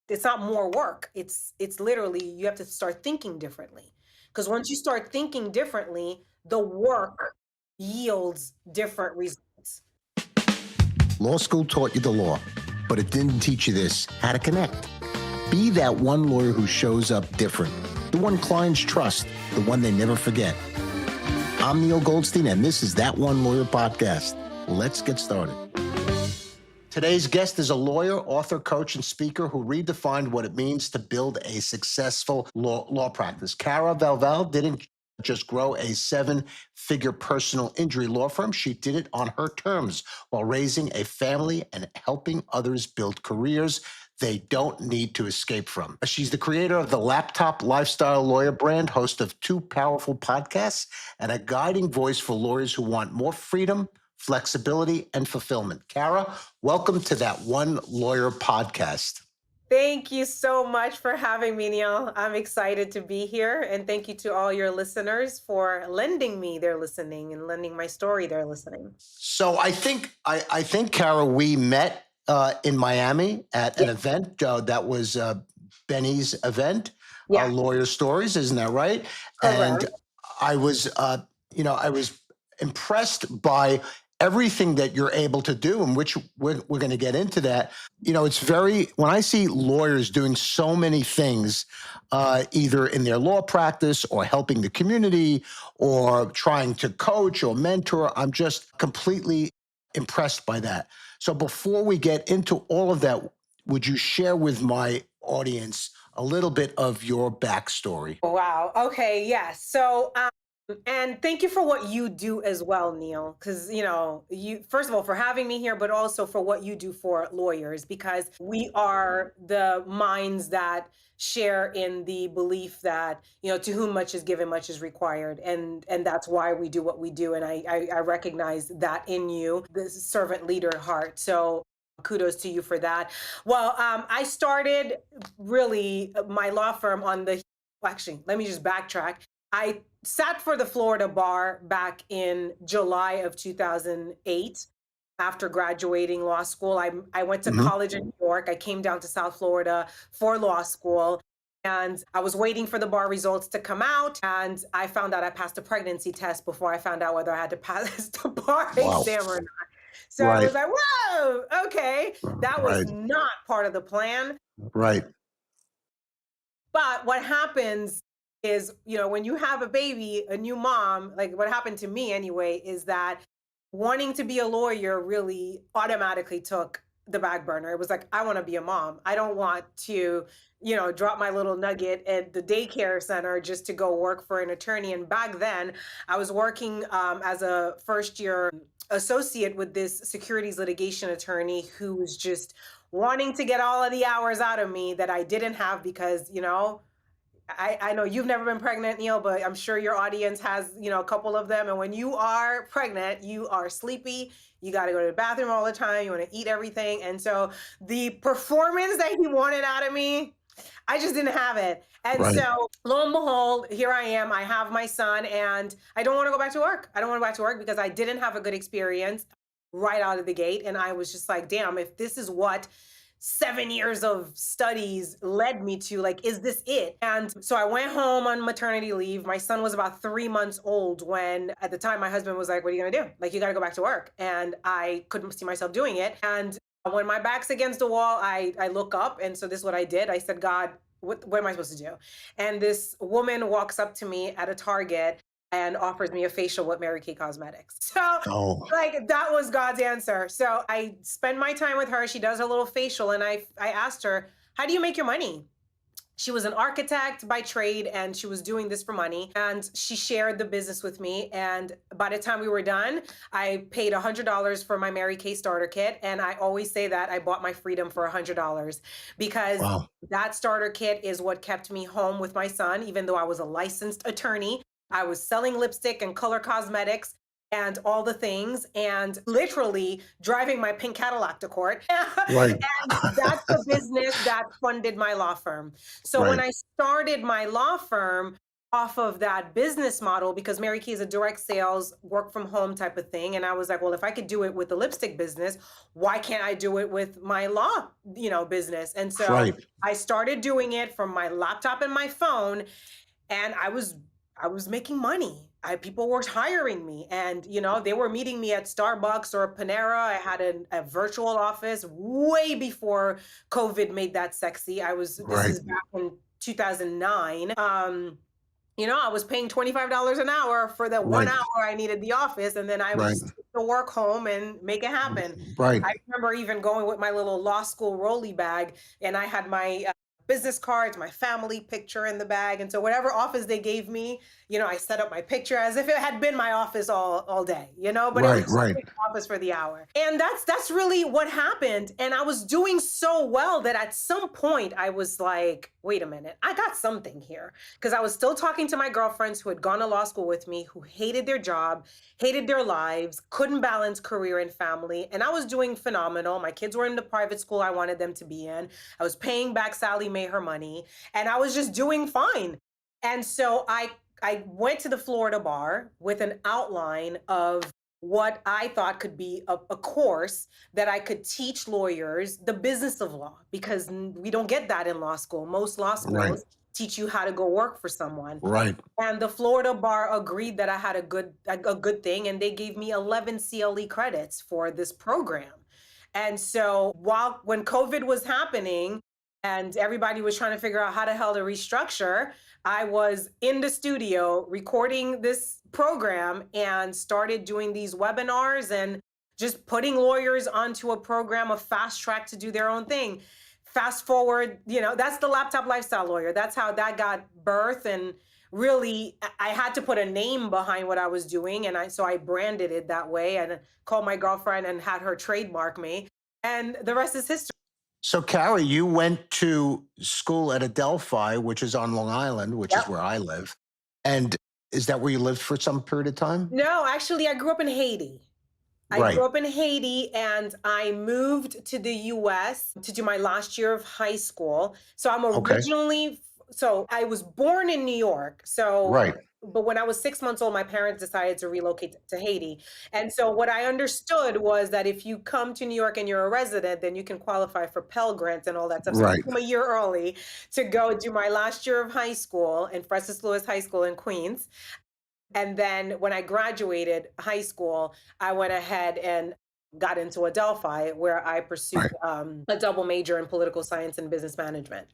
it's not more work. It's literally you have to start thinking differently. Because once you start thinking differently, the work yields different results. Law school taught you the law, but it didn't teach you this, how to connect. Be that one lawyer who shows up different, the one clients trust, the one they never forget. I'm Neal Goldstein, and this is That One Lawyer Podcast. Let's get started. Today's guest is a lawyer, author, coach, and speaker who redefined what it means to build a successful law practice. Kara Vaval didn't just grow a seven-figure personal injury law firm. She did it on her terms while raising a family and helping others build careers they don't need to escape from. She's the creator of the Laptop Lifestyle Lawyer brand, host of two powerful podcasts, and a guiding voice for lawyers who want more freedom, flexibility, and fulfillment. Kara, welcome to That One Lawyer Podcast. Thank you so much for having me, Neal. I'm excited to be here. And thank you to all your listeners for lending me their listening and lending my story their listening. So I think, Kara, we met in Miami at an event that was Benny's event, Yeah. Lawyer Stories, isn't that right? Correct. And I was, I was impressed by everything that you're able to do, and which we're going to get into that. It's when I see lawyers doing so many things, either in their law practice or helping the community or trying to coach or mentor, I'm just completely impressed by that. So before we get into all of that, would you share with my audience a little bit of your backstory? Wow. Okay. Yes. So, and thank you for what you do as well, Neal, because, you, first of all, for having me here, but also for what you do for lawyers, because we are the minds that share in the belief that, to whom much is given, much is required. And that's why we do what we do. And I recognize that in you, the servant leader heart. So kudos to you for that. Well, I started really my law firm actually, let me just backtrack. I sat for the Florida bar back in July of 2008 after graduating law school. I went to college in New York. I came down to South Florida for law school. And I was waiting for the bar results to come out. And I found out I passed a pregnancy test before I found out whether I had to pass the bar Wow. exam or not. So I Right. was like, whoa, okay. That was Right. not part of the plan. Right. But what happens is, when you have a baby, a new mom, like what happened to me anyway, is that wanting to be a lawyer really automatically took the back burner. It was like, I want to be a mom. I don't want to, drop my little nugget at the daycare center just to go work for an attorney. And back then, I was working as a first year associate with this securities litigation attorney who was just wanting to get all of the hours out of me that I didn't have because, I know you've never been pregnant, Neal, but I'm sure your audience has, a couple of them. And when you are pregnant, you are sleepy. You got to go to the bathroom all the time. You want to eat everything. And so the performance that he wanted out of me, I just didn't have it. And Right. so lo and behold, here I am. I have my son and I don't want to go back to work. I don't want to go back to work because I didn't have a good experience right out of the gate. And I was just like, damn, if this is what 7 years of studies led me to, like, is this it? And so I went home on maternity leave. My son was about 3 months old when at the time my husband was like, what are you going to do? Like, you got to go back to work. And I couldn't see myself doing it. And when my back's against the wall, I look up. And so this is what I did. I said, God, what am I supposed to do? And this woman walks up to me at a Target and offers me a facial with Mary Kay Cosmetics. So like that was God's answer. So I spend my time with her. She does a little facial and I asked her, how do you make your money? She was an architect by trade and she was doing this for money. And she shared the business with me. And by the time we were done, I paid $100 for my Mary Kay starter kit. And I always say that I bought my freedom for $100 because that starter kit is what kept me home with my son, even though I was a licensed attorney. I was selling lipstick and color cosmetics and all the things and literally driving my pink Cadillac to court. Right. And that's the business that funded my law firm. So when I started my law firm, off of that business model because Mary Kay is a direct sales, work from home type of thing. And I was like, well, if I could do it with the lipstick business, why can't I do it with my law, business? And so Right. I started doing it from my laptop and my phone, and I was making money. People were hiring me, and they were meeting me at Starbucks or Panera. I had a virtual office way before COVID made that sexy. This Right. is back in 2009. I was paying $25 an hour for the one Right. hour I needed the office, and then I would Right. just take the work home and make it happen. Right. I remember even going with my little law school rolly bag, and I had my business cards, my family picture in the bag. And so whatever office they gave me, I set up my picture as if it had been my office all day, but it was Right. just Right. the office for the hour. And that's really what happened. And I was doing so well that at some point I was like, wait a minute, I got something here. Because I was still talking to my girlfriends who had gone to law school with me, who hated their job, hated their lives, couldn't balance career and family. And I was doing phenomenal. My kids were in the private school I wanted them to be in. I was paying back Sally Mae her money, and I was just doing fine. And so I went to the Florida bar with an outline of what I thought could be a course that I could teach lawyers the business of law, because we don't get that in law school. Most law Right. schools teach you how to go work for someone. Right. And the Florida bar agreed that I had a good thing, and they gave me 11 CLE credits for this program. And so when COVID was happening and everybody was trying to figure out how the hell to restructure, I was in the studio recording this program and started doing these webinars and just putting lawyers onto a program, a fast track to do their own thing. Fast forward, that's the laptop lifestyle lawyer. That's how that got birth. And really, I had to put a name behind what I was doing. And so I branded it that way and called my girlfriend and had her trademark me. And the rest is history. So, Carrie, you went to school at Adelphi, which is on Long Island, which is Yep. where I live. And is that where you lived for some period of time? No, actually, I grew up in Haiti. I Right. grew up in Haiti and I moved to the US to do my last year of high school. So Okay. so I was born in New York. Right. But when I was 6 months old, my parents decided to relocate to Haiti. And so what I understood was that if you come to New York and you're a resident, then you can qualify for Pell Grants and all that stuff. So I Right. came a year early to go do my last year of high school in Francis Lewis High School in Queens. And then when I graduated high school, I went ahead and got into Adelphi, where I pursued Right. a double major in political science and business management.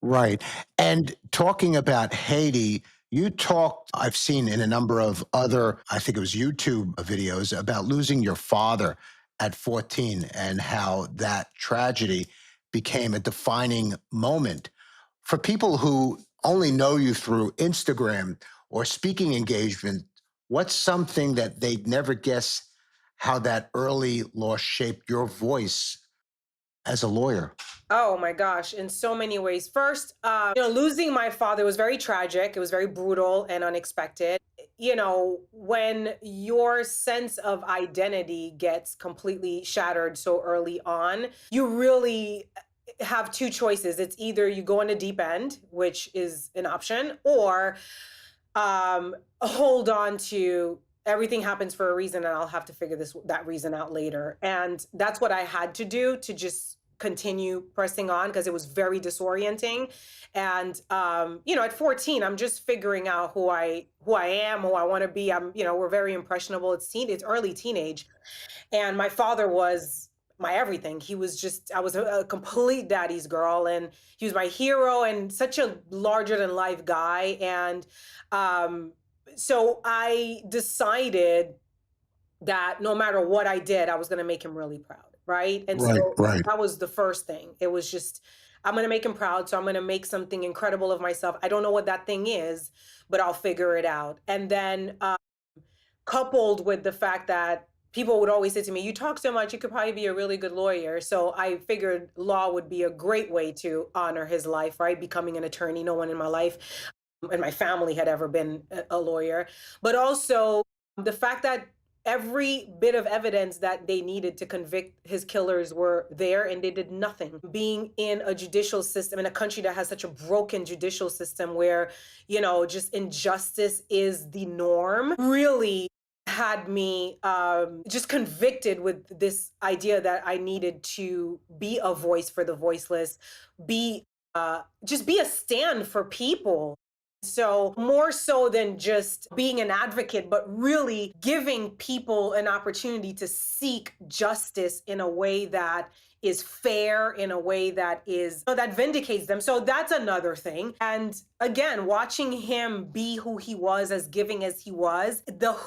Right. And talking about Haiti, you talked, I've seen in a number of other, I think it was YouTube videos, about losing your father at 14 and how that tragedy became a defining moment. For people who only know you through Instagram or speaking engagement, what's something that they'd never guess how that early loss shaped your voice as a lawyer? Oh my gosh, in so many ways. First, losing my father was very tragic. It was very brutal and unexpected. When your sense of identity gets completely shattered so early on, you really have two choices. It's either you go in the deep end, which is an option, or hold on to everything happens for a reason and I'll have to figure that reason out later. And that's what I had to do to just continue pressing on because it was very disorienting. And at 14, I'm just figuring out who I am, who I want to be. We're very impressionable. It's early teenage. And my father was my everything. I was a complete daddy's girl, and he was my hero and such a larger than life guy. And so I decided that no matter what I did, I was going to make him really proud. Right. And Right, so right. that was the first thing. It was just, I'm going to make him proud. So I'm going to make something incredible of myself. I don't know what that thing is, but I'll figure it out. And then, coupled with the fact that people would always say to me, you talk so much, you could probably be a really good lawyer. So I figured law would be a great way to honor his life, right? Becoming an attorney. No one in my life and my family had ever been a lawyer. But also the fact that every bit of evidence that they needed to convict his killers were there, and they did nothing. Being in a judicial system in a country that has such a broken judicial system where, just injustice is the norm, really had me just convicted with this idea that I needed to be a voice for the voiceless, be just be a stand for people. So, more so than just being an advocate, but really giving people an opportunity to seek justice in a way that is fair, in a way that is that vindicates them. So that's another thing. And again, watching him be who he was, as giving as he was,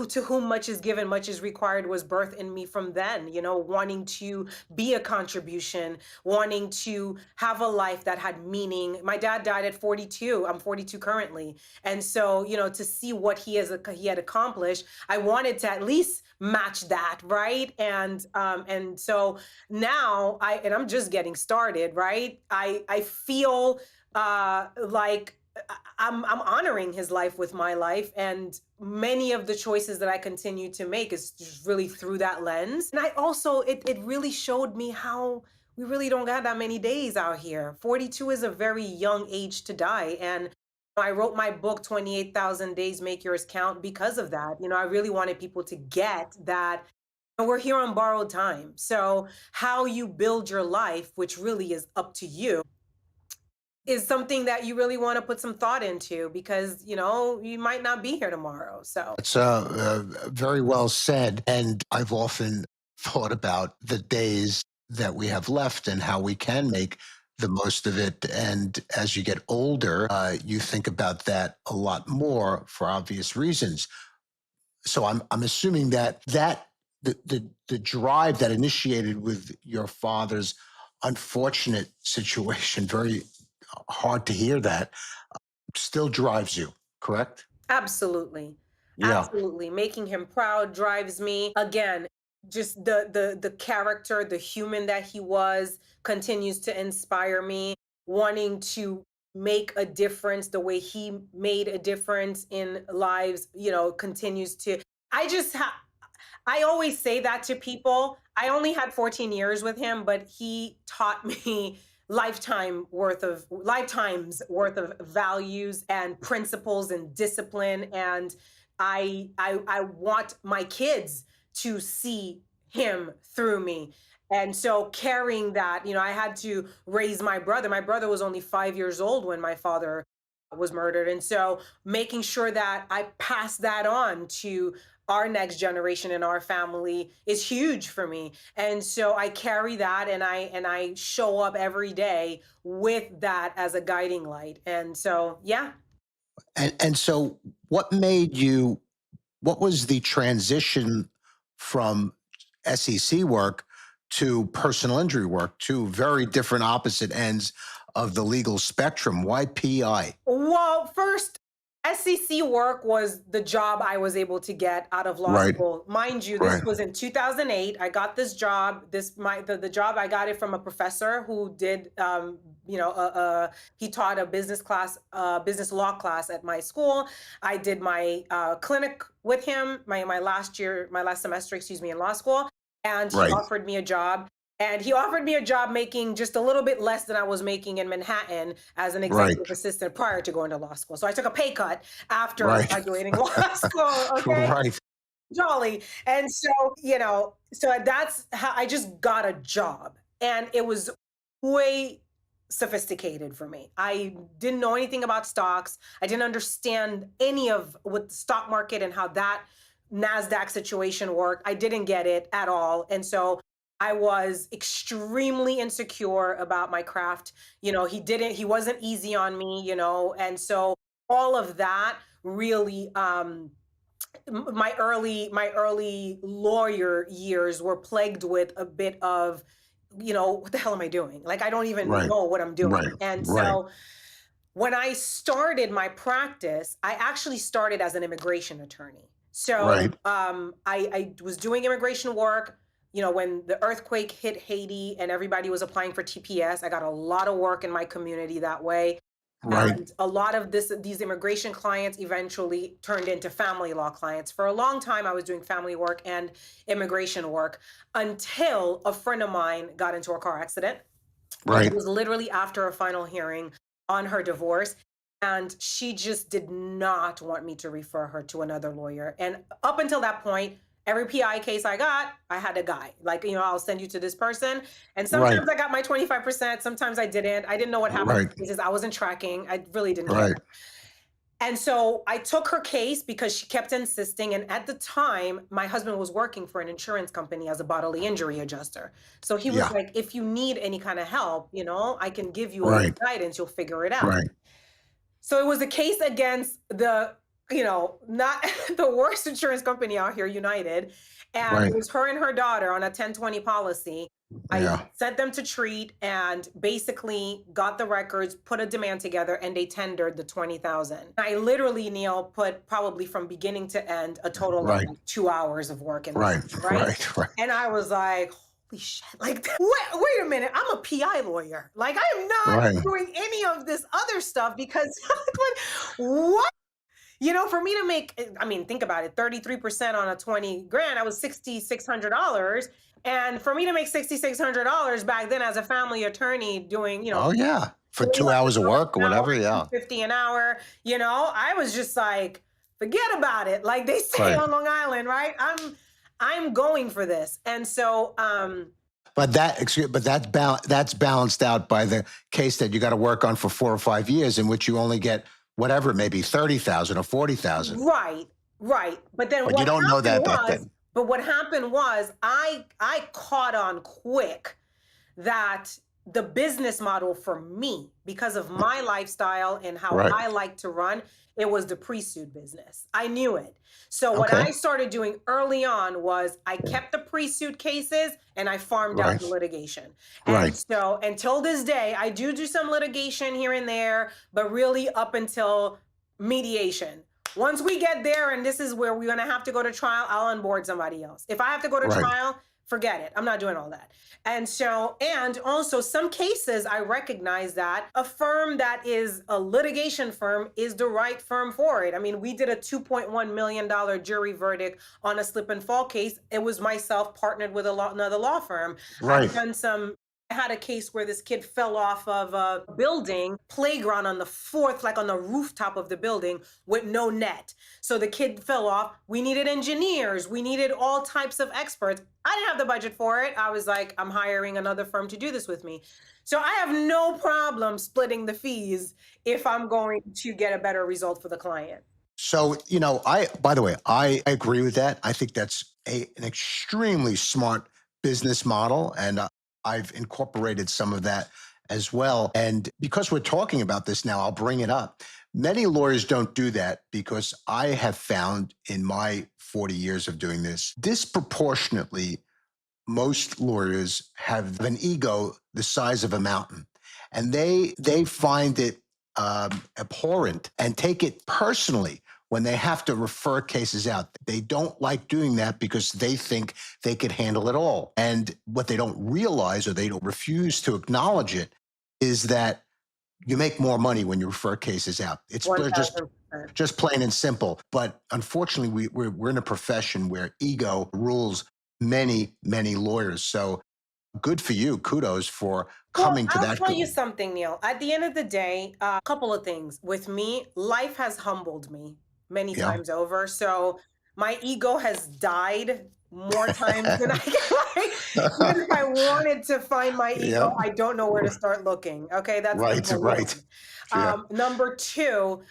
to whom much is given, much is required, was birthed in me from then, wanting to be a contribution, wanting to have a life that had meaning. My dad died at 42. I'm 42 currently. And so, to see what he had accomplished, I wanted to at least match that, right? And so now I'm just getting started, right? I feel like I'm honoring his life with my life, and many of the choices that I continue to make is just really through that lens. And I also, it really showed me how we really don't got that many days out here. 42 is a very young age to die, and I wrote my book 28,000 Days Make Yours Count because of that. I really wanted people to get that we're here on borrowed time. So how you build your life, which really is up to you, is something that you really want to put some thought into, because you might not be here tomorrow. So It's very well said. And I've often thought about the days that we have left and how we can make the most of it. And as you get older, you think about that a lot more for obvious reasons. So I'm assuming that the drive that initiated with your father's unfortunate situation, very hard to hear that, still drives you, correct? absolutely. Yeah, Absolutely. Making him proud drives me. Again, just the character, the human that he was continues to inspire me. Wanting to make a difference the way he made a difference in lives, continues to I just have I always say that to people. I only had 14 years with him, but he taught me lifetimes worth of values and principles and discipline. And I want my kids to see him through me. And so carrying that, I had to raise my brother. My brother was only 5 years old when my father was murdered. And so making sure that I pass that on to our next generation in our family is huge for me. And so I carry that, and I show up every day with that as a guiding light. And so yeah. and so what was the transition from SEC work to personal injury work, two very different opposite ends of the legal spectrum? Why PI? Well, first, SEC work was the job I was able to get out of law Right, school. Mind you, this right, was in 2008. I got this job. The job, I got it from a professor who did he taught a business law class at my school. I did my clinic with him my last semester, excuse me, in law school, and he right, offered me a job. And he offered me a job making just a little bit less than I was making in Manhattan as an right, executive assistant prior to going to law school. So I took a pay cut after right, graduating law school. Okay. right, Jolly. And so, so that's how I just got a job. And it was way sophisticated for me. I didn't know anything about stocks. I didn't understand any of what the stock market and how that NASDAQ situation worked. I didn't get it at all. And so I was extremely insecure about my craft. He wasn't easy on me, and so all of that really my early lawyer years were plagued with a bit of, what the hell am I doing? Like, I don't even right, know what I'm right, doing. And right, so when I started my practice, I actually started as an immigration attorney. right, So I was doing immigration work. When the earthquake hit Haiti and everybody was applying for TPS, I got a lot of work in my community that way. Right. And a lot of these immigration clients eventually turned into family law clients. For a long time, I was doing family work and immigration work until a friend of mine got into a car accident. And it Right. was literally after a final hearing on her divorce. And she just did not want me to refer her to another lawyer. And up until that point, every PI case I got, I had a guy. Like, I'll send you to this person. And Right. sometimes I got my 25%, sometimes I didn't. I didn't know what happened Right. to cases. I wasn't tracking. I really didn't care. Right. And so I took her case because she kept insisting. And at the time, my husband was working for an insurance company as a bodily injury adjuster. So he was Yeah. like, if you need any kind of help, I can give you a little Right. guidance, you'll figure it out. Right. So it was a case against not the worst insurance company out here, United. And it Right. was her and her daughter on a 1020 policy. I Yeah. sent them to treat and basically got the records, put a demand together, and they tendered the 20,000. I literally, Neil, put probably from beginning to end a total of Right. like 2 hours of work in Right. this, right? Right. Right. And I was like, holy shit, like, wait a minute, I'm a PI lawyer. Like, I am not Right. doing any of this other stuff because, what? For me to make, I mean, think about it, 33% on a 20 grand, I was $6,600. And for me to make $6,600 back then as a family attorney doing, Oh yeah. For 2 hours of $300 work or an hour, whatever. Yeah. 250 an hour, I was just like, forget about it. Like they say Right. on Long Island, right? I'm going for this. And so, But that's balanced out by the case that you got to work on for 4 or 5 years, in which you only get whatever, maybe 30,000 or 40,000. right, right. But then But you don't know that back then. what happened was I caught on quick that the business model for me, because of my lifestyle and how Right. I like to run, it was the pre-suit business. I knew it. So what Okay. I started doing early on was I kept the pre-suit cases and I farmed out Right. the litigation. And Right. so until this day, I do some litigation here and there, but really up until mediation. Once we get there and this is where we're going to have to go to trial, I'll onboard somebody else. If I have to go to Right. trial, forget it. I'm not doing all that. And so, and also some cases, I recognize that a firm that is a litigation firm is the right firm for it. I mean, we did a $2.1 million jury verdict on a slip and fall case. It was myself partnered with another law firm. Right. I had a case where this kid fell off of a building playground on the fourth, like on the rooftop of the building with no net. So the kid fell off. We needed engineers. We needed all types of experts. I didn't have the budget for it. I was like, I'm hiring another firm to do this with me. So I have no problem splitting the fees if I'm going to get a better result for the client. So, by the way, I agree with that. I think that's an extremely smart business model. And I've incorporated some of that as well. And because we're talking about this now, I'll bring it up. Many lawyers don't do that because I have found in my 40 years of doing this, disproportionately, most lawyers have an ego the size of a mountain, and they find it abhorrent and take it personally when they have to refer cases out. They don't like doing that because they think they could handle it all. And what they don't realize, or they don't refuse to acknowledge it, is that you make more money when you refer cases out. It's just 1,000%. plain and simple. But unfortunately, we're in a profession where ego rules many lawyers. So good for you. Kudos for coming to I'll that tell you goal. something, Neil. At the end of the day, a couple of things. With me, life has humbled me many Yeah. times over. So my ego has died more times than I can. Even if I wanted to find my Yeah. ego, I don't know where to start looking. Okay, that's Right. number one. Right. Yeah. Number two,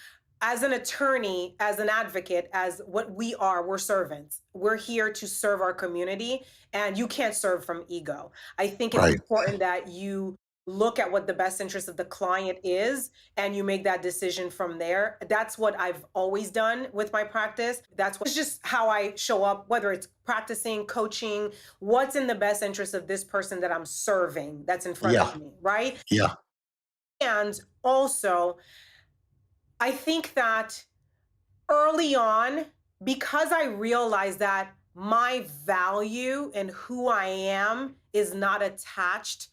as an attorney, as an advocate, as what we are, we're servants. We're here to serve our community, and you can't serve from ego. I think it's Right. important that you look at what the best interest of the client is and you make that decision from there. That's what I've always done with my practice. It's just how I show up, whether it's practicing, coaching, what's in the best interest of this person that I'm serving that's in front Yeah. of me, right? Yeah. And also, I think that early on, because I realized that my value and who I am is not attached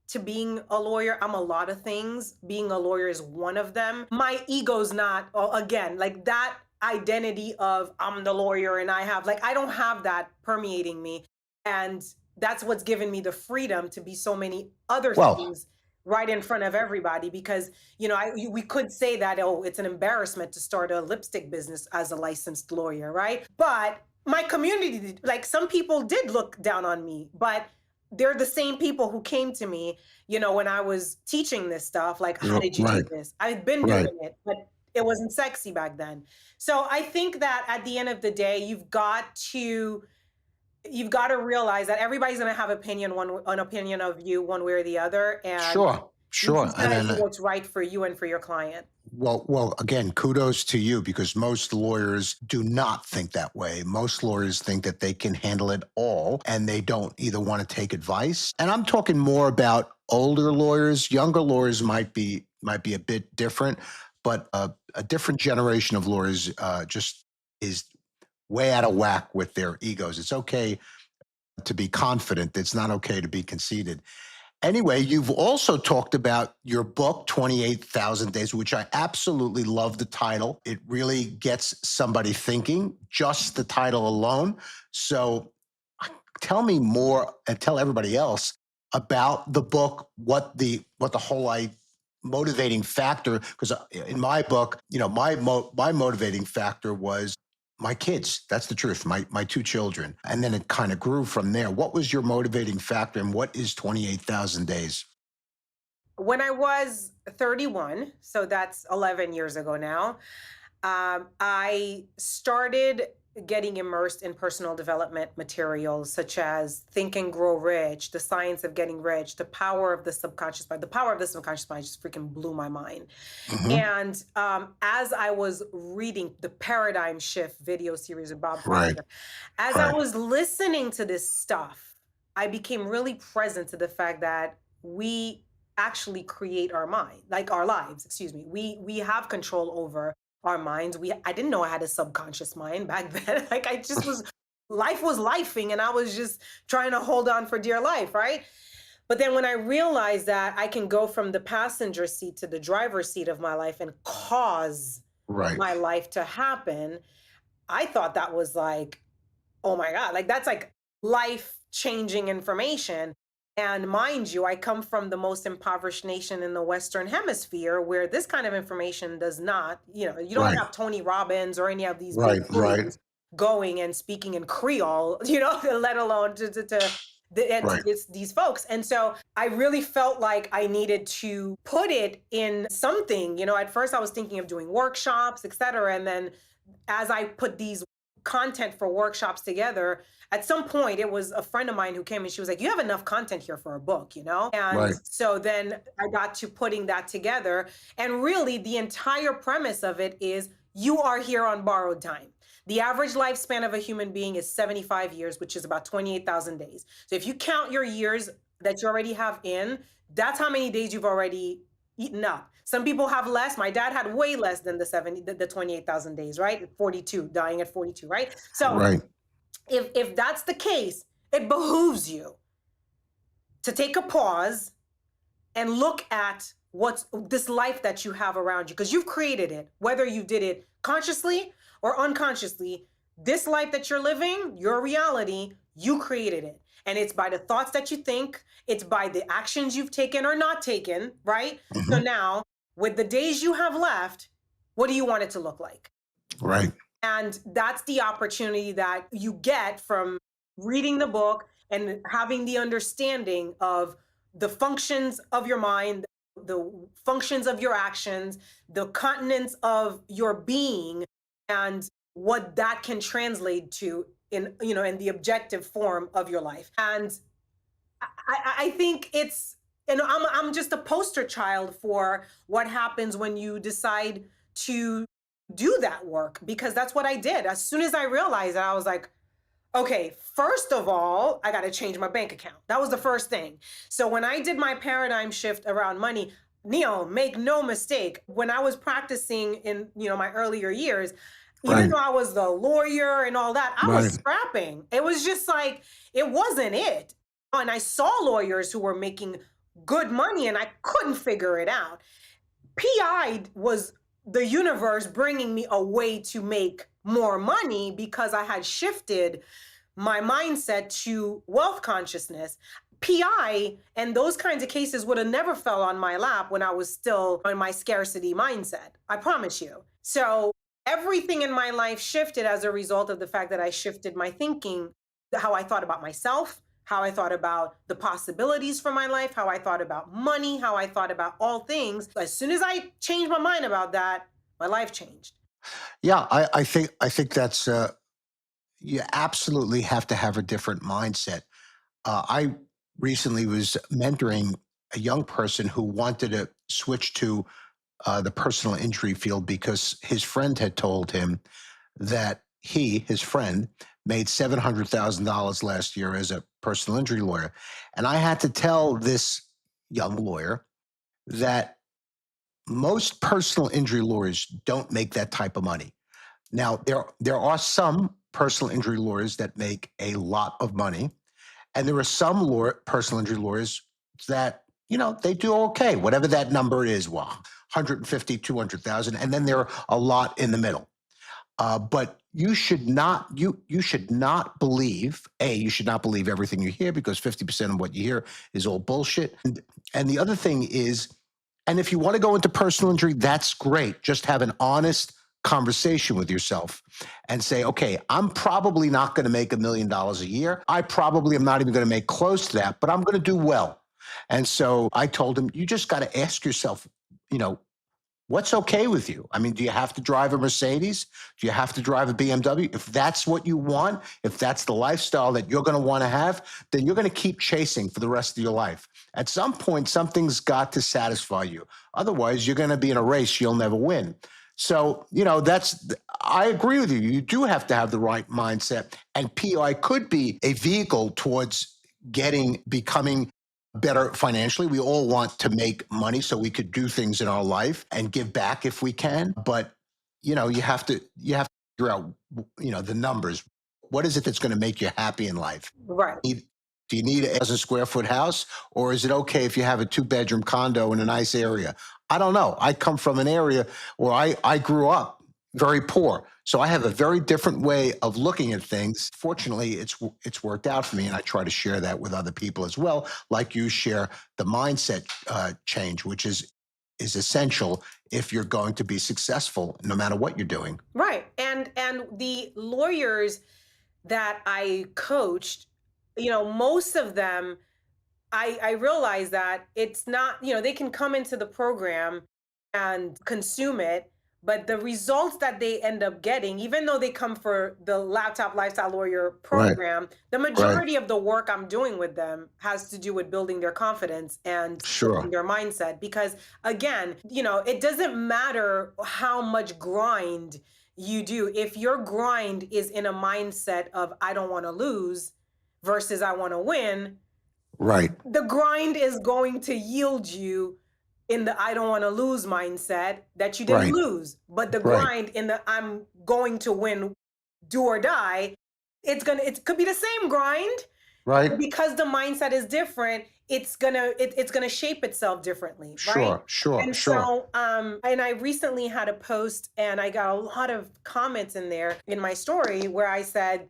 to being a lawyer. I'm a lot of things. Being a lawyer is one of them. My ego's not, again, like that identity of I'm the lawyer and I have, like, I don't have that permeating me. And that's what's given me the freedom to be so many other Well, things right in front of everybody because we could say that, oh, it's an embarrassment to start a lipstick business as a licensed lawyer, right? But my community, like, some people did look down on me, but they're the same people who came to me, when I was teaching this stuff, like, how did you do right, this? I've been right. doing it, but it wasn't sexy back then. So I think that at the end of the day, you've got to realize that everybody's going to have an opinion of you one way or the other, and Sure, you sure. just got And to do then, what's right for you and for your client. well, again, kudos to you because most lawyers do not think that way. Most lawyers think that they can handle it all and they don't either want to take advice. And I'm talking more about older lawyers. Younger lawyers might be a bit different, but a different generation of lawyers just is way out of whack with their egos. It's okay to be confident. It's not okay to be conceited. Anyway, you've also talked about your book, 28,000 Days, which I absolutely love the title. It really gets somebody thinking, just the title alone. So tell me more and tell everybody else about the book, what the whole motivating factor, because in my book, my motivating factor was my kids. That's the truth. My two children. And then it kind of grew from there. What was your motivating factor and what is 28,000 days? When I was 31, so that's 11 years ago now, I started getting immersed in personal development materials such as Think and Grow Rich, The Science of Getting Rich, The Power of the Subconscious Mind. The Power of the Subconscious Mind just freaking blew my mind. Hmm. And as I was reading the Paradigm Shift video series of Bob Right, Proctor, as I right, was listening to this stuff, I became really present to the fact that we actually create our mind, like our lives, excuse me. We have control over our minds. I didn't know I had a subconscious mind back then. Like, I just was life was lifing and I was just trying to hold on for dear life, right? But then when I realized that I can go from the passenger seat to the driver's seat of my life and cause right, my life to happen, I thought that was like, oh my God, like that's like life changing information. And mind you, I come from the most impoverished nation in the Western Hemisphere where this kind of information does not, you don't right, have Tony Robbins or any of these big right, right, gurus going and speaking in Creole, let alone and right, these folks. And so I really felt like I needed to put it in something. At first I was thinking of doing workshops, et cetera. And then as I put these content for workshops together, at some point it was a friend of mine who came and she was like, you have enough content here for a book. And right, so then I got to putting that together. And really, the entire premise of it is you are here on borrowed time. The average lifespan of a human being is 75 years, which is about 28,000 days. So if you count your years that you already have in, that's how many days you've already eaten up. Some people have less. My dad had way less than the 28,000 days, right? 42, dying at 42, right? So right, if that's the case, it behooves you to take a pause and look at what's this life that you have around you because you've created it, whether you did it consciously or unconsciously. This life that you're living, your reality, you created it. And it's by the thoughts that you think, it's by the actions you've taken or not taken, right? So hmm, now, with the days you have left, what do you want it to look like? right, And that's the opportunity that you get from reading the book and having the understanding of the functions of your mind, the functions of your actions, the continents of your being, and what that can translate to in the objective form of your life. And I think I'm just a poster child for what happens when you decide to do that work because that's what I did. As soon as I realized that, I was like, okay, first of all, I got to change my bank account. That was the first thing. So when I did my paradigm shift around money, Neil, make no mistake, when I was practicing in my earlier years, even right, though I was the lawyer and all that, I was right, scrapping. It was just like it wasn't it. And I saw lawyers who were making good money and I couldn't figure it out. PI was the universe bringing me a way to make more money because I had shifted my mindset to wealth consciousness. PI and those kinds of cases would have never fell on my lap when I was still on my scarcity mindset. I promise you. So everything in my life shifted as a result of the fact that I shifted my thinking, how I thought about myself, how I thought about the possibilities for my life, how I thought about money, how I thought about all things. As soon as I changed my mind about that, my life changed. Yeah, I think that's you absolutely have to have a different mindset. I recently was mentoring a young person who wanted to switch to the personal injury field because his friend had told him that his friend, made $700,000 last year as a personal injury lawyer. And I had to tell this young lawyer that most personal injury lawyers don't make that type of money. Now, there are some personal injury lawyers that make a lot of money, and there are some personal injury lawyers that, they do okay, whatever that number is, well, 150, 200,000, and then there are a lot in the middle. But you should not believe, you should not believe everything you hear, because 50% of what you hear is all bullshit. And the other thing is, and if you want to go into personal injury, that's great. Just have an honest conversation with yourself and say, okay, I'm probably not going to make $1 million a year. I probably am not even going to make close to that, but I'm going to do well. And so I told him, you just got to ask yourself, you know, what's okay with you? I mean, do you have to drive a Mercedes? Do you have to drive a BMW? If that's what you want, if that's the lifestyle that you're going to want to have, then you're going to keep chasing for the rest of your life. At some point, something's got to satisfy you. Otherwise, you're going to be in a race you'll never win. So, I agree with you. You do have to have the right mindset. And PI could be a vehicle towards becoming better financially. We all want to make money so we could do things in our life and give back if we can. But you have to figure out the numbers. What is it that's going to make you happy in life? Right. Do you need a 1,000 square foot house, or is it okay if you have a 2 bedroom condo in a nice area? I don't know. I come from an area where I grew up very poor. So I have a very different way of looking at things. Fortunately, it's worked out for me, and I try to share that with other people as well. Like you share the mindset change, which is essential if you're going to be successful, no matter what you're doing. Right. And the lawyers that I coached, most of them, I realized that it's not, they can come into the program and consume it, but the results that they end up getting, even though they come for the laptop lifestyle lawyer Right. program, the Right. majority of the work I'm doing with them has to do with building their confidence and Sure. shifting their mindset. Because again, it doesn't matter how much grind you do. If your grind is in a mindset of I don't want to lose versus I want to win, Right. the grind is going to yield you in the I don't want to lose mindset that you didn't Right. lose. But the Right. grind in the I'm going to win, do or die, it could be the same grind, Right. but because the mindset is different, it's gonna shape itself differently, right? Sure. Sure. And Sure. so and I recently had a post and I got a lot of comments in there in my story where I said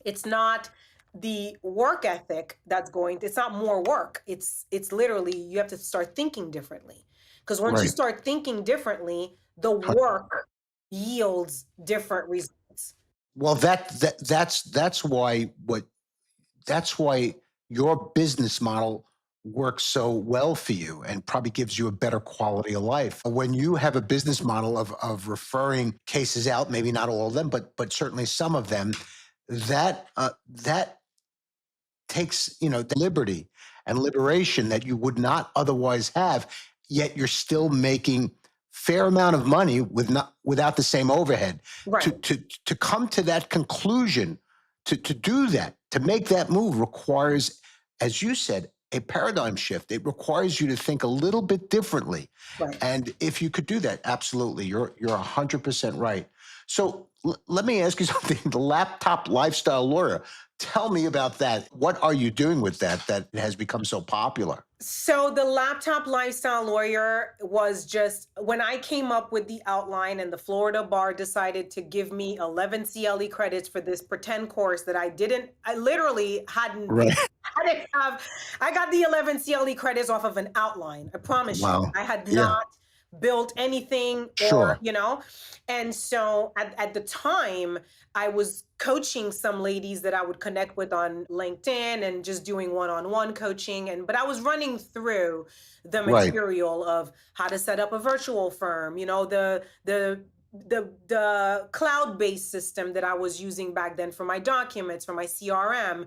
it's not the work ethic it's not more work. It's literally you have to start thinking differently. Because once you Right. start thinking differently, the work yields different results. Well, that's why your business model works so well for you and probably gives you a better quality of life. When you have a business model of referring cases out, maybe not all of them, but certainly some of them, that takes the liberty and liberation that you would not otherwise have. Yet you're still making fair amount of money without the same overhead. to Right. to to come to that conclusion, to do that, to make that move requires, as you said, a paradigm shift. It requires you to think a little bit differently. Right. And if you could do that, absolutely, you're 100% right. So let me ask you something. The laptop lifestyle lawyer, Tell me about that. What are you doing with that has become so popular? So the laptop lifestyle lawyer was just when I came up with the outline and the Florida bar decided to give me 11 CLE credits for this pretend course that I literally Right. hadn't have, I got the 11 CLE credits off of an outline. I promise you. Wow. I had Yeah. not built anything or, Sure. and so at the time, I was coaching some ladies that I would connect with on LinkedIn and just doing one-on-one coaching but I was running through the Right. material of how to set up a virtual firm, the cloud-based system that I was using back then for my documents, for my CRM,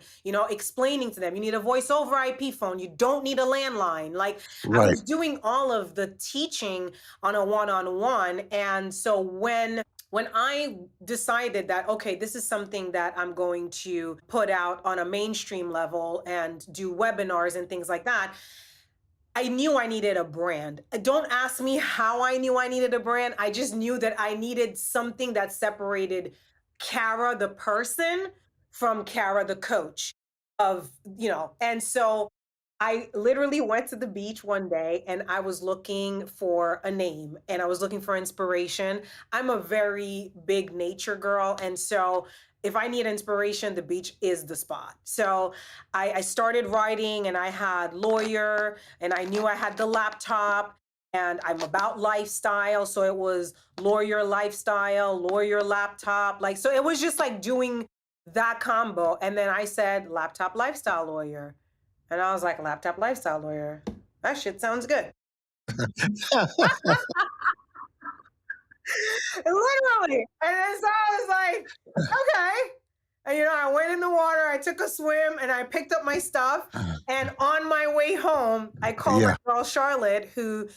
explaining to them you need a voice over IP phone, you don't need a landline. Like I Right. was doing all of the teaching on a one-on-one. And so when I decided that, okay, this is something that I'm going to put out on a mainstream level and do webinars and things like that, I knew I needed a brand. Don't ask me how I knew I needed a brand. I just knew that I needed something that separated Kara, the person, from Kara, the coach and so I literally went to the beach one day and I was looking for a name and I was looking for inspiration. I'm a very big nature girl. And so if I need inspiration, the beach is the spot. So I started writing and I had lawyer and I knew I had the laptop and I'm about lifestyle. So it was lawyer lifestyle, lawyer laptop. Like, so it was just like doing that combo. And then I said laptop lifestyle lawyer. And I was like, laptop lifestyle lawyer. That shit sounds good. Literally. And then so I was like, okay. And I went in the water, I took a swim, and I picked up my stuff. And on my way home, I called my Yeah. girl Charlotte, who,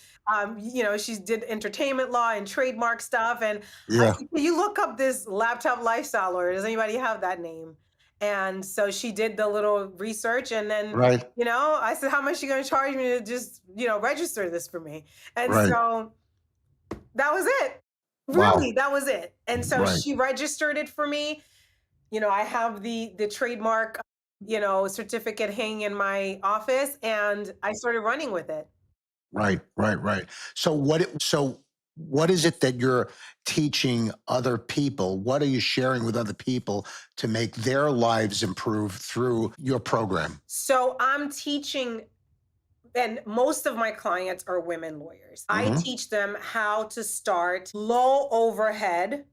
she did entertainment law and trademark stuff. And I Yeah. said, can you look up this laptop lifestyle lawyer? Does anybody have that name? And so she did the little research, and then, Right. I said, how much are you going to charge me to just, register this for me? And Right. so that was it. Wow. Really, that was it. And so Right. she registered it for me. I have the trademark, certificate hanging in my office, and I started running with it. Right. Right. Right. So what is it that you're teaching other people? What are you sharing with other people to make their lives improve through your program? So I'm teaching, and most of my clients are women lawyers. I Hmm. teach them how to start low overhead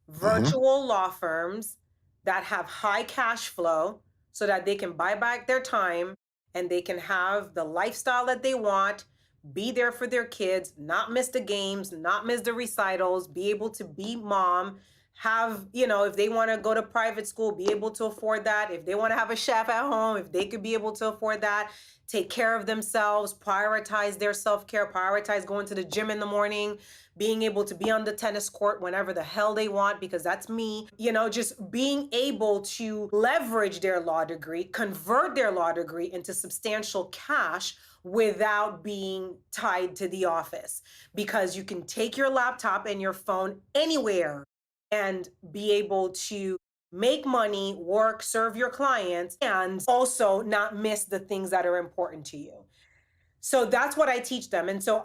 Hmm. virtual law firms that have high cash flow so that they can buy back their time and they can have the lifestyle that they want, be there for their kids, not miss the games, not miss the recitals, be able to be mom, have, if they want to go to private school, be able to afford that. If they want to have a chef at home, if they could be able to afford that, take care of themselves, prioritize their self care, prioritize going to the gym in the morning, being able to be on the tennis court whenever the hell they want, because that's me, just being able to leverage their law degree, convert their law degree into substantial cash without being tied to the office. Because you can take your laptop and your phone anywhere and be able to make money, work, serve your clients, and also not miss the things that are important to you. So that's what I teach them. And so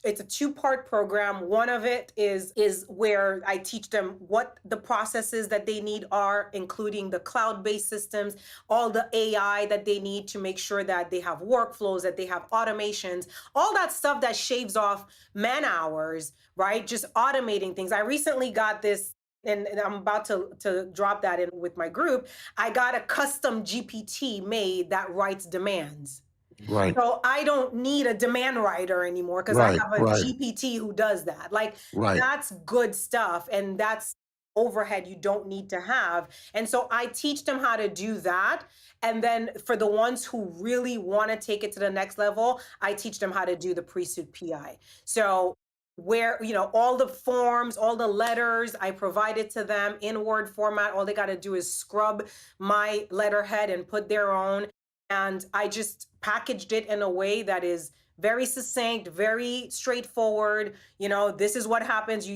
it's a two-part program. One of it is where I teach them what the processes that they need are, including the cloud-based systems, all the AI that they need to make sure that they have workflows, that they have automations, all that stuff that shaves off man hours, right? Just automating things. I recently got this, and I'm about to drop that in with my group. I got a custom GPT made that writes demands. Right. So I don't need a demand writer anymore because I Right. have a Right. GPT who does that. Like Right. that's good stuff and that's overhead you don't need to have. And so I teach them how to do that. And then for the ones who really want to take it to the next level, I teach them how to do the pre-suit PI. So where, all the forms, all the letters I provided to them in Word format, all they got to do is scrub my letterhead and put their own. And I just packaged it in a way that is very succinct, very straightforward. This is what happens.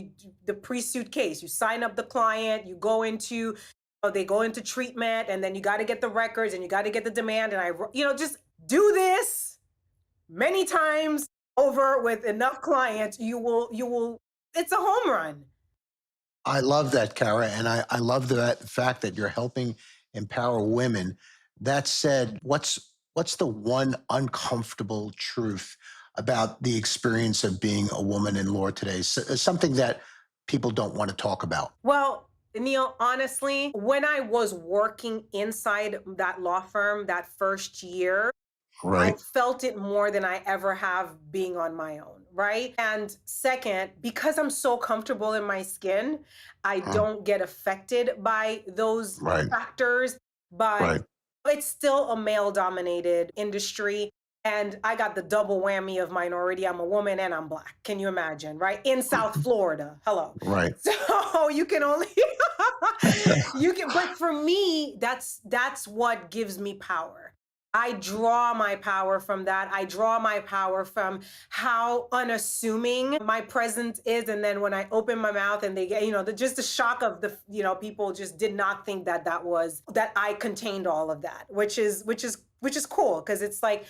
The pre-suit case, you sign up the client, you go into they go into treatment, and then you got to get the records and you got to get the demand. And just do this many times over with enough clients. It's a home run. I love that, Kara, and I love the fact that you're helping empower women. That said, what's the one uncomfortable truth about the experience of being a woman in law today? Something that people don't want to talk about. Well, Neil, honestly, when I was working inside that law firm that first year, I Right. felt it more than I ever have being on my own, right? And second, because I'm so comfortable in my skin, I Huh. don't get affected by those Right. factors, but Right. it's still a male dominated industry. And I got the double whammy of minority. I'm a woman and I'm Black. Can you imagine, right? In South Florida. Hello. Right. So you can only but for me, that's what gives me power. I draw my power from that. I draw my power from how unassuming my presence is. And then when I open my mouth and they get, just the shock of people just did not think that I contained all of that, which is cool. Cause it's like,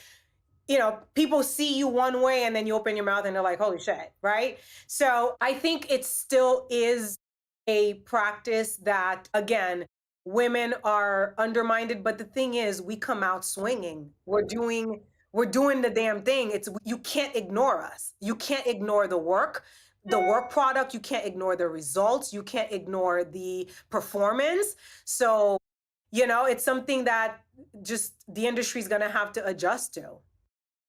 people see you one way and then you open your mouth and they're like, holy shit, right? So I think it still is a practice that, again, women are undermined. But the thing is, we come out swinging. We're doing the damn thing. You can't ignore us. You can't ignore the work product. You can't ignore the results. You can't ignore the performance. So, it's something that just the industry is going to have to adjust to.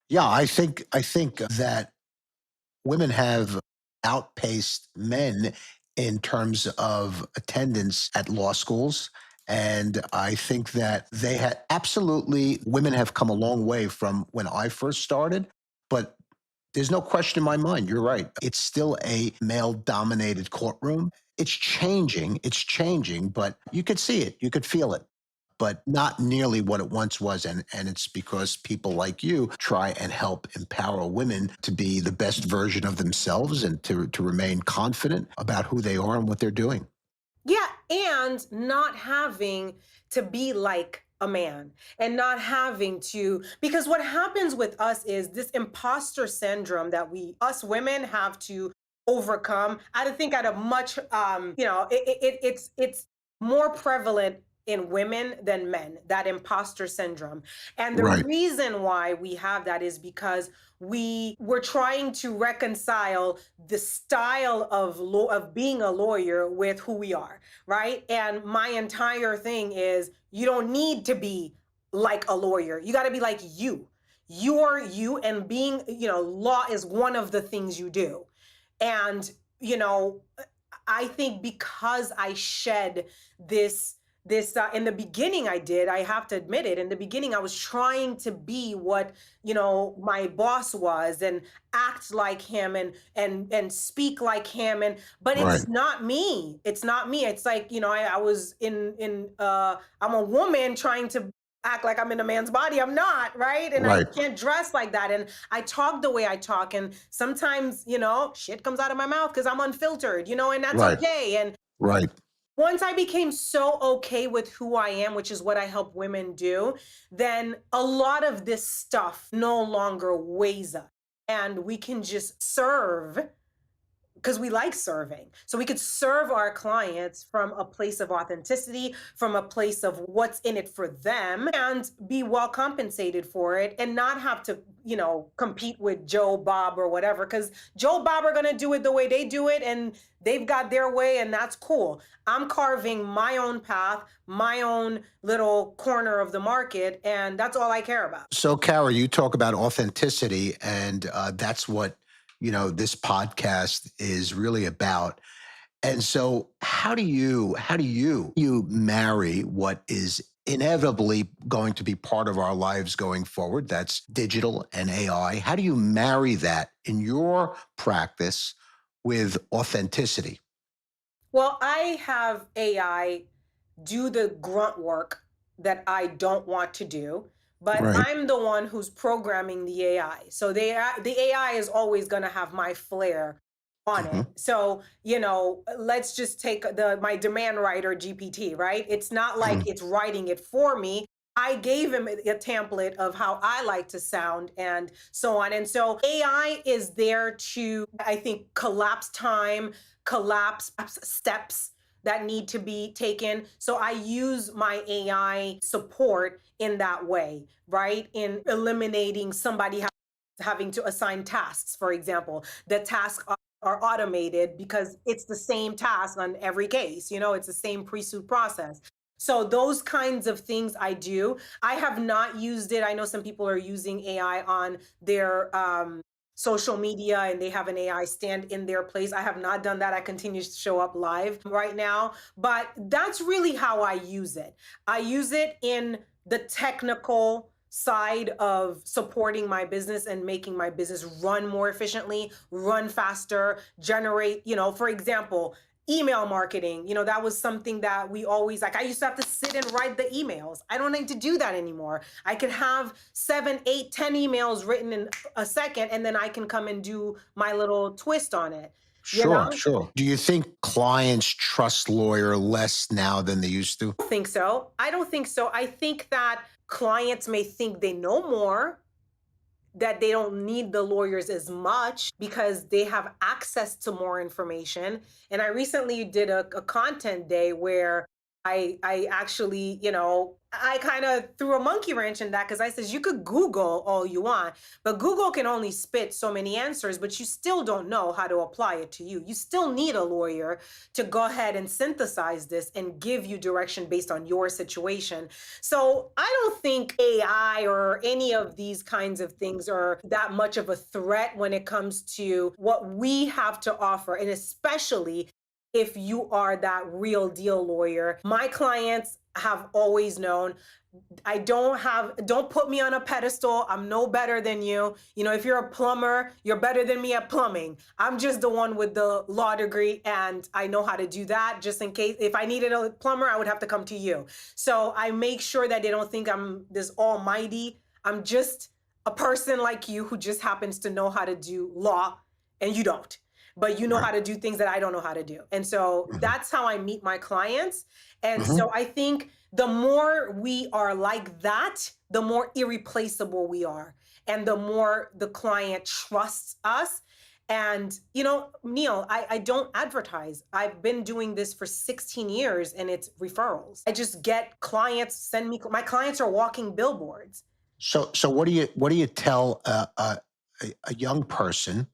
Yeah, I think that women have outpaced men in terms of attendance at law schools. And I think that they had absolutely, women have come a long way from when I first started. But there's no question in my mind. You're right. It's still a male dominated courtroom. It's changing, but you could see it, you could feel it, but not nearly what it once was. And it's because people like you try and help empower women to be the best version of themselves and to remain confident about who they are and what they're doing. Yeah, and not having to be like a man and not having to, because what happens with us is this imposter syndrome that us women have to overcome. I think at a much, it's more prevalent in women than men, that imposter syndrome. And the Right, reason why we have that is because we're trying to reconcile the style of being a lawyer with who we are, right? And my entire thing is you don't need to be like a lawyer. You got to be like you. You're you, and being, law is one of the things you do. And, you know, I think because I shed this in the beginning, I have to admit it, in the beginning I was trying to be what, my boss was, and act like him, and speak like him, but right, it's like, I was I'm a woman trying to act like I'm in a man's body. I'm not, right? And I right, can't dress like that, and I talk the way I talk, and sometimes, shit comes out of my mouth because I'm unfiltered, and that's right, okay. And right. once I became so okay with who I am, which is what I help women do, then a lot of this stuff no longer weighs us. And we can just serve because we like serving. So we could serve our clients from a place of authenticity, from a place of what's in it for them, and be well compensated for it, and not have to, compete with Joe, Bob, or whatever. Because Joe, Bob are going to do it the way they do it, and they've got their way, and that's cool. I'm carving my own path, my own little corner of the market, and that's all I care about. So, Kara, you talk about authenticity, and that's what this podcast is really about. And so, how do you marry what is inevitably going to be part of our lives going forward? That's digital and AI. How do you marry that in your practice with authenticity? Well, I have AI do the grunt work that I don't want to do, but Right. I'm the one who's programming the AI. So the AI is always going to have my flair. on Hmm. it. So, let's just take my demand writer GPT, right? It's not like Hmm. it's writing it for me. I gave him a template of how I like to sound and so on. And so AI is there to, I think, collapse time, collapse steps that need to be taken. So I use my AI support in that way, right? In eliminating somebody having to assign tasks, for example. The tasks are automated because it's the same task on every case, it's the same pre-suit process. So those kinds of things I do. I have not used it. I know some people are using AI on their social media and they have an AI stand in their place. I have not done that. I continue to show up live right now, but that's really how I use it. I use it in the technical side of supporting my business and making my business run more efficiently, run faster, generate, for example, email marketing. That was something that we always like. I used to have to sit and write the emails. I don't need to do that anymore. I could have 7, 8, 10 emails written in a second, and then I can come and do my little twist on it. You Sure, know? sure. Do you think clients trust lawyer less now than they used to? I don't think so. I don't think so. I think that clients may think they know more, that they don't need the lawyers as much because they have access to more information. And I recently did a content day where I actually, I kind of threw a monkey wrench in that because I says you could Google all you want, but Google can only spit so many answers, but you still don't know how to apply it to you. You still need a lawyer to go ahead and synthesize this and give you direction based on your situation. So I don't think AI or any of these kinds of things are that much of a threat when it comes to what we have to offer. And especially if you are that real deal lawyer. My clients have always known don't put me on a pedestal. I'm no better than you. If you're a plumber, you're better than me at plumbing. I'm just the one with the law degree and I know how to do that just in case if I needed a plumber, I would have to come to you. So I make sure that they don't think I'm this almighty. I'm just a person like you who just happens to know how to do law and you don't. But you know Right. how to do things that I don't know how to do. And so Hmm. that's how I meet my clients. And Hmm. so I think the more we are like that, the more irreplaceable we are, and the more the client trusts us. And, Neal, I don't advertise. I've been doing this for 16 years and it's referrals. I just get clients send me, my clients are walking billboards. So what do you tell a young person,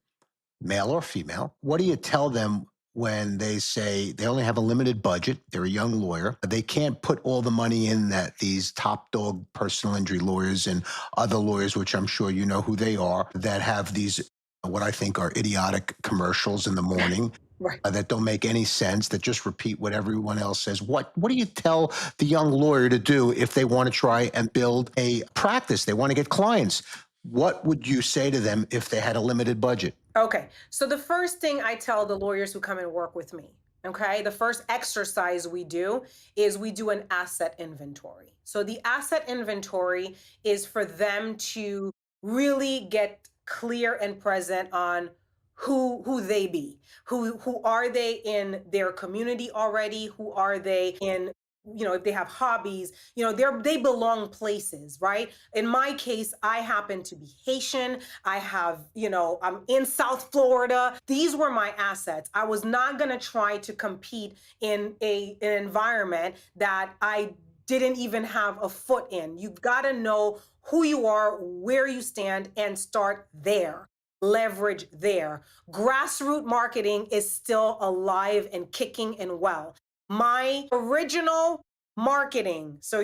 male or female? What do you tell them when they say they only have a limited budget? They're a young lawyer. They can't put all the money in that these top dog personal injury lawyers and other lawyers, which I'm sure you know who they are, that have these what I think are idiotic commercials in the morning Right. that don't make any sense, that just repeat what everyone else says. What do you tell the young lawyer to do if they want to try and build a practice? They want to get clients. What would you say to them if they had a limited budget? Okay. So the first thing I tell the lawyers who come and work with me, okay, the first exercise we do is we do an asset inventory. So the asset inventory is for them to really get clear and present on who they be, who are they in their community already, who are they in, if they have hobbies, they belong places, right? In my case, I happen to be Haitian. I have, I'm in South Florida. These were my assets. I was not going to try to compete in an environment that I didn't even have a foot in. You've got to know who you are, where you stand, and start there. Leverage there. Grassroots marketing is still alive and kicking and well. My original marketing, so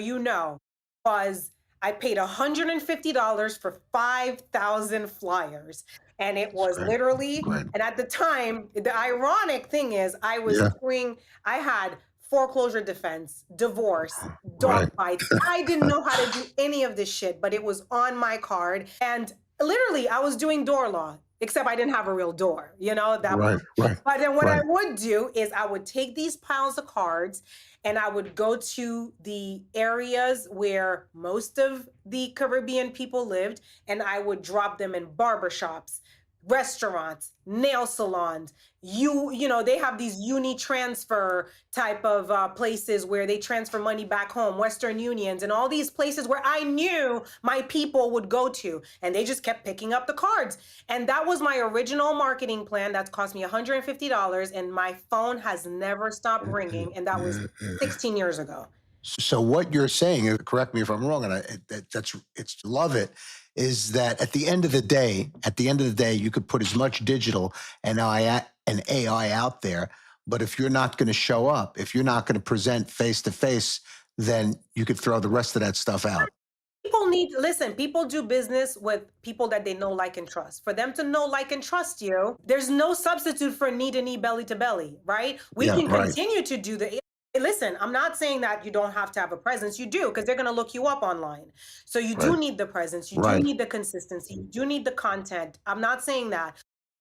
was I paid $150 for 5,000 flyers. And it That's was great. literally, Great. and at the time, the ironic thing is, Yeah. I had foreclosure defense, divorce, dog Right. bites. I didn't know how to do any of this shit, but it was on my card. And literally, I was doing door law, except I didn't have a real door, at that Right. point. Right. But then what I Right. would do is I would take these piles of cards and I would go to the areas where most of the Caribbean people lived and I would drop them in barbershops, restaurants, nail salons, they have these uni transfer type of places where they transfer money back home, Western Unions, and all these places where I knew my people would go to, and they just kept picking up the cards. And that was my original marketing plan. That's cost me $150, and my phone has never stopped ringing, and that was 16 years ago. So what you're saying, correct me if I'm wrong, and it's love it, is that at the end of the day, you could put as much digital and AI out there, but if you're not going to show up, if you're not going to present face to face, then you could throw the rest of that stuff out. People do business with people that they know, like, and trust. For them to know, like, and trust you, there's no substitute for knee to knee, belly to belly, right? We Yeah, can right, continue to do the. Listen, I'm not saying that you don't have to have a presence. You do, because they're going to look you up online. So you do right, need the presence. You do right, need the consistency. You do need the content. I'm not saying that.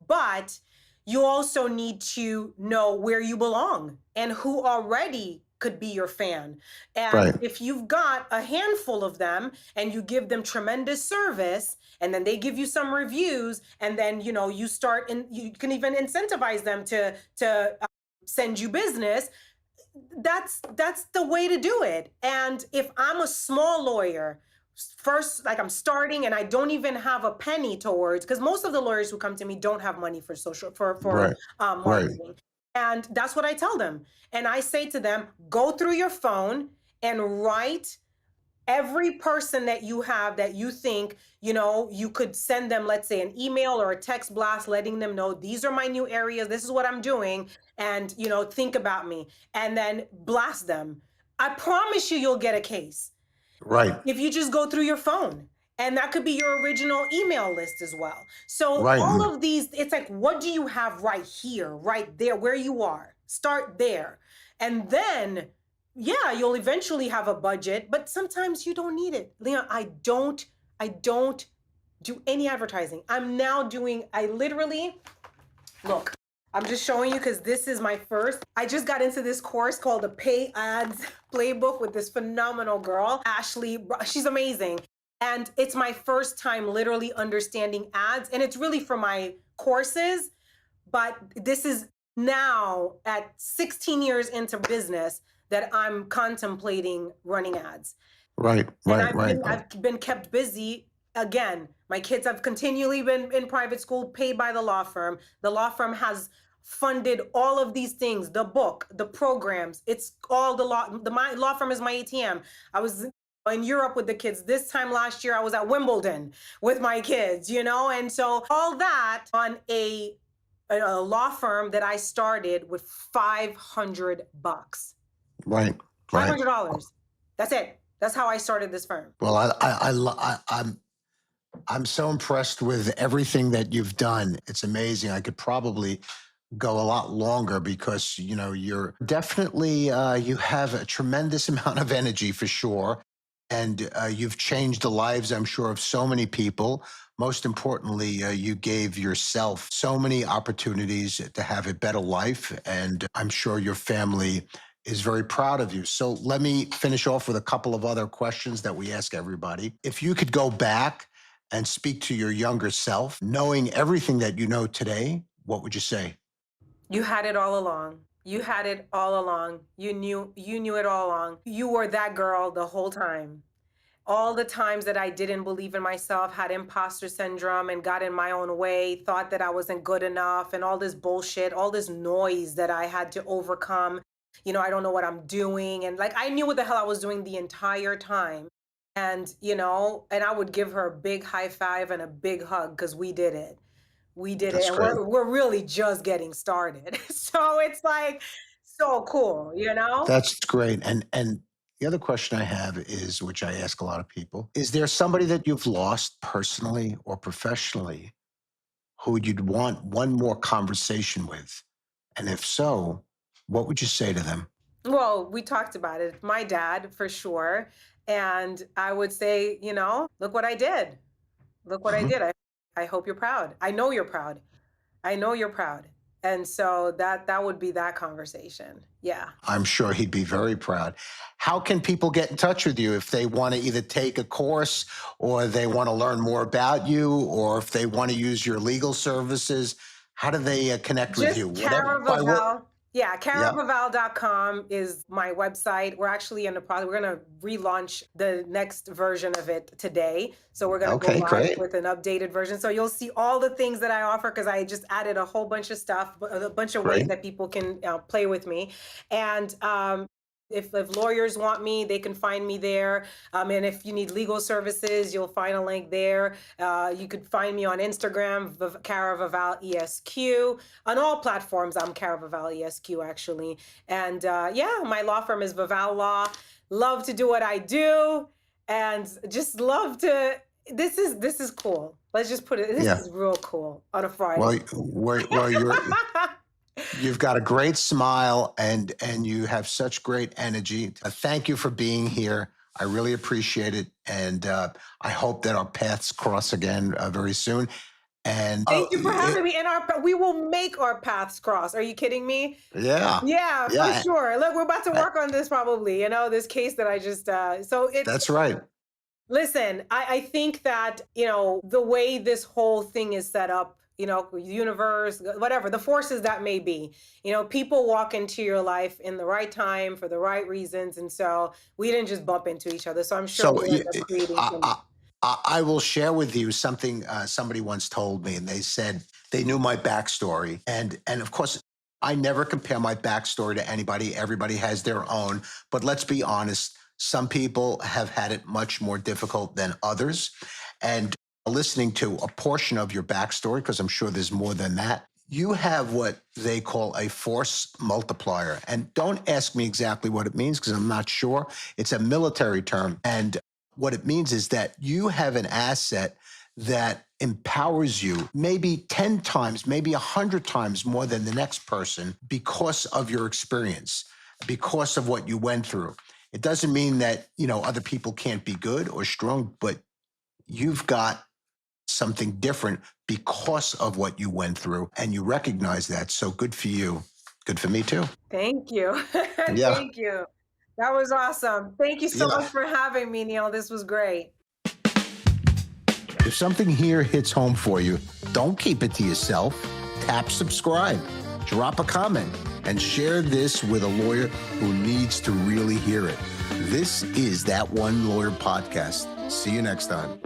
But you also need to know where you belong and who already could be your fan. And right, if you've got a handful of them and you give them tremendous service, and then they give you some reviews, and then you start, and you can even incentivize them to send you business. That's the way to do it. And if I'm a small lawyer, first, like, I'm starting and I don't even have a penny towards, because most of the lawyers who come to me don't have money for social for right, right, marketing. And that's what I tell them. And I say to them, go through your phone and write every person that you have that you think, you could send them, let's say, an email or a text blast letting them know, these are my new areas, this is what I'm doing, and think about me, and then blast them. I promise you'll get a case right, if you just go through your phone. And that could be your original email list as well. So right. all of these, it's like, what do you have right here, right there, where you are? Start there. And then, yeah, you'll eventually have a budget, but sometimes you don't need it. Leon, I don't do any advertising. I literally, look, I'm just showing you because this is my first. I just got into this course called the Pay Ads Playbook with this phenomenal girl, Ashley. She's amazing. And it's my first time literally understanding ads. And it's really for my courses. But this is now at 16 years into business that I'm contemplating running ads. Right, And right, right. I've been kept busy. Again, my kids have continually been in private school, paid by the law firm. The law firm has funded all of these things, the book, the programs. It's all my law firm is my ATM. I was in Europe with the kids. This time last year, I was at Wimbledon with my kids, and so all that on a law firm that I started with $500. Right, right. $500. That's it. That's how I started this firm. Well, I'm so impressed with everything that you've done. It's amazing. I could probably go a lot longer because you're definitely you have a tremendous amount of energy for sure, and you've changed the lives, I'm sure, of so many people. Most importantly, you gave yourself so many opportunities to have a better life, and I'm sure your family is very proud of you. So let me finish off with a couple of other questions that we ask everybody. If you could go back and speak to your younger self, knowing everything that you know today, what would you say? You had it all along. You had it all along. You knew it all along. You were that girl the whole time. All the times that I didn't believe in myself, had imposter syndrome, and got in my own way, thought that I wasn't good enough, and all this bullshit, all this noise that I had to overcome. I don't know what I'm doing. And, like, I knew what the hell I was doing the entire time. And I would give her a big high five and a big hug because we did it. We did it. That's And great. we're really just getting started. So it's like so cool. That's great. And the other question I have is, which I ask a lot of people, is there somebody that you've lost personally or professionally who you'd want one more conversation with? And if so, what would you say to them? Well, we talked about it. My dad, for sure. And I would say, look what I did. Look what I Mhm. did. I hope you're proud. I know you're proud. I know you're proud. And so that would be that conversation. Yeah. I'm sure he'd be very proud. How can people get in touch with you if they want to either take a course or they want to learn more about you or if they want to use your legal services? How do they connect with you? Just Whatever. Kara By what? Vaval. Yeah, Yeah. karavaval.com is my website. We're actually in the process. We're going to relaunch the next version of it today. So we're going to go Okay, live great. with an updated version. So you'll see all the things that I offer because I just added a whole bunch of stuff, a bunch of ways Great. that people can play with me. And if lawyers want me, they can find me there. And if you need legal services, you'll find a link there. You could find me on Instagram, Kara Vaval ESQ. On all platforms, I'm Kara Vaval ESQ, actually. And yeah, my law firm is Vaval Law. Love to do what I do, and just love to. This is cool. Let's just put it. This Yeah. is real cool on a Friday. Well, you've got a great smile and you have such great energy. Thank you for being here. I really appreciate it, and I hope that our paths cross again very soon. And Thank you for having me. And we will make our paths cross. Are you kidding me? yeah, Yeah, for yeah, sure. Look, we're about to uh, work on this probably, this case that I just so it's that's right. listen, I think that, the way this whole thing is set up, universe, whatever, the forces that may be, people walk into your life in the right time for the right reasons. And so we didn't just bump into each other. So I'm sure So we'll end up creating I, some. I, I will share with you something somebody once told me, and they said they knew my backstory, and of course. I never compare my backstory to anybody. Everybody has their own. But let's be honest, some people have had it much more difficult than others. And listening to a portion of your backstory, because I'm sure there's more than that, you have what they call a force multiplier. And don't ask me exactly what it means because I'm not sure. It's a military term. And what it means is that you have an asset that empowers you maybe 10 times, maybe 100 times more than the next person because of your experience, because of what you went through. It doesn't mean that, other people can't be good or strong, but you've got something different because of what you went through and you recognize that. So good for you. Good for me too. Thank you. Yeah. Thank you. That was awesome. Thank you so Yeah. much for having me, Neal. This was great. If something here hits home for you, don't keep it to yourself. Tap subscribe, drop a comment, and share this with a lawyer who needs to really hear it. This is That One Lawyer Podcast. See you next time.